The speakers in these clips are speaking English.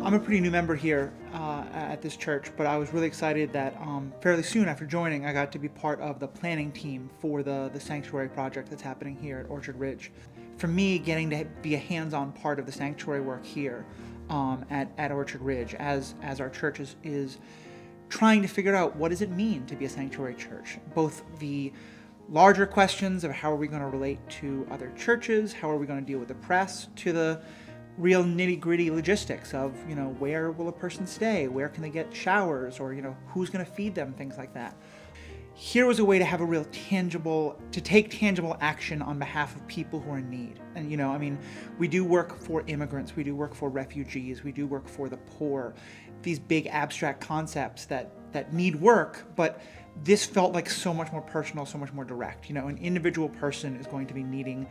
I'm a pretty new member here at this church, but I was really excited that fairly soon after joining, I got to be part of the planning team for the sanctuary project that's happening here at Orchard Ridge. For me, getting to be a hands-on part of the sanctuary work here at Orchard Ridge, as our church is trying to figure out what does it mean to be a sanctuary church, both the larger questions of how are we going to relate to other churches, how are we going to deal with the press, to the real nitty-gritty logistics of, where will a person stay, where can they get showers, or, who's going to feed them, things like that. Here was a way to have a real to take tangible action on behalf of people who are in need. And, we do work for immigrants, we do work for refugees, we do work for the poor, these big abstract concepts that need work, but this felt like so much more personal, so much more direct. An individual person is going to be needing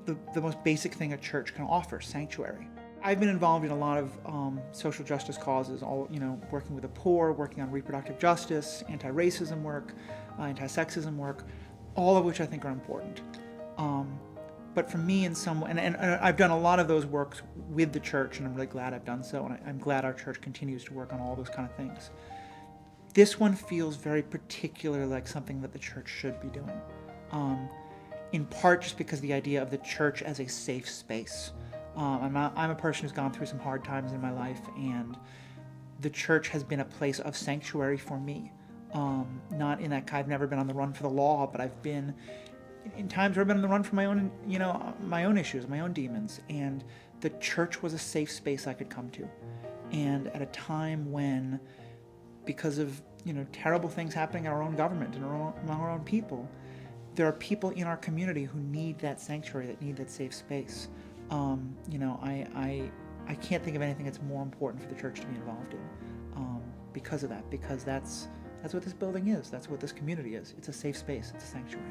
the most basic thing a church can offer, sanctuary. I've been involved in a lot of social justice causes, working with the poor, working on reproductive justice, anti-racism work, anti-sexism work, all of which I think are important. But for me, and I've done a lot of those works with the church, and I'm really glad I've done so, and I'm glad our church continues to work on all those kind of things. This one feels very particular, like something that the church should be doing. In part just because the idea of the church as a safe space. I'm a person who's gone through some hard times in my life, and the church has been a place of sanctuary for me. Not in that I've never been on the run for the law, but I've been in times where I've been on the run for my own, my own issues, my own demons, and the church was a safe space I could come to. And at a time when, because of terrible things happening in our own government and among our own people, there are people in our community who need that sanctuary, that need that safe space. I can't think of anything that's more important for the church to be involved in because of that, because that's what this building is, that's what this community is. It's a safe space, it's a sanctuary.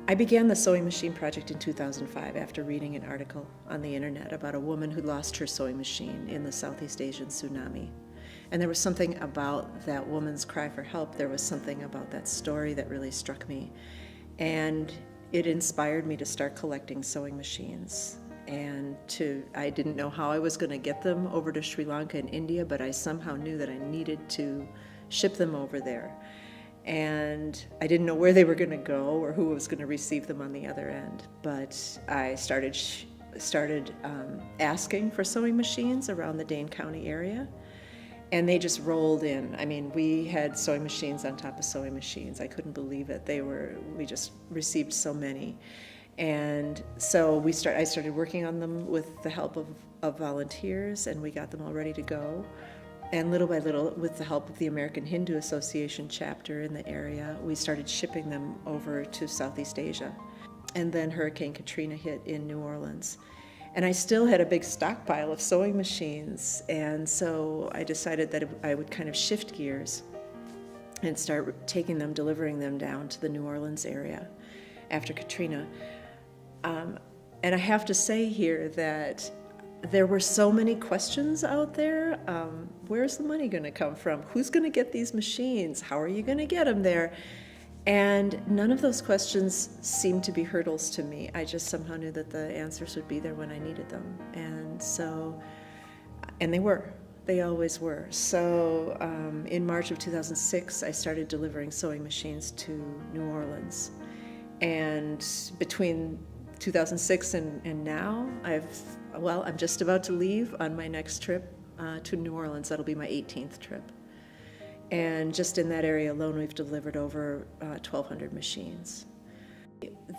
I began the sewing machine project in 2005 after reading an article on the internet about a woman who lost her sewing machine in the Southeast Asian tsunami. And there was something about that woman's cry for help. There was something about that story that really struck me. And it inspired me to start collecting sewing machines. And I didn't know how I was going to get them over to Sri Lanka and India, but I somehow knew that I needed to ship them over there. And I didn't know where they were going to go or who was going to receive them on the other end. But I started asking for sewing machines around the Dane County area, and they just rolled in. We had sewing machines on top of sewing machines. I couldn't believe it. We just received so many. And so I started working on them with the help of volunteers, and we got them all ready to go. And little by little, with the help of the American Hindu Association chapter in the area, we started shipping them over to Southeast Asia. And then Hurricane Katrina hit in New Orleans. And I still had a big stockpile of sewing machines. And so I decided that I would kind of shift gears and start delivering them down to the New Orleans area after Katrina. And I have to say here that there were so many questions out there. Where's the money going to come from? Who's going to get these machines? How are you going to get them there? And none of those questions seemed to be hurdles to me. I just somehow knew that the answers would be there when I needed them. And they were. They always were. So in March of 2006, I started delivering sewing machines to New Orleans. And between 2006 and now, I'm just about to leave on my next trip to New Orleans. That'll be my 18th trip. And just in that area alone, we've delivered over 1,200 machines.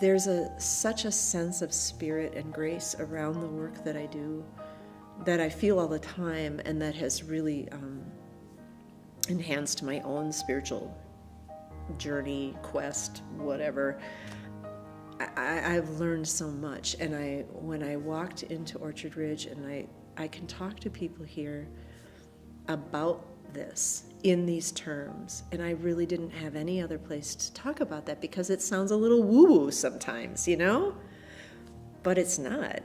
There's such a sense of spirit and grace around the work that I do that I feel all the time, and that has really enhanced my own spiritual journey, quest, whatever. I've learned so much, and when I walked into Orchard Ridge, and I can talk to people here about this in these terms, and I really didn't have any other place to talk about that because it sounds a little woo-woo sometimes, but it's not.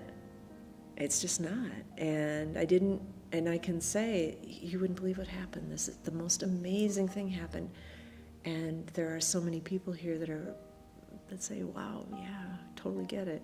It's just not. And I can say, you wouldn't believe what happened. The most amazing thing happened. And there are so many people here that say, wow, yeah, totally get it.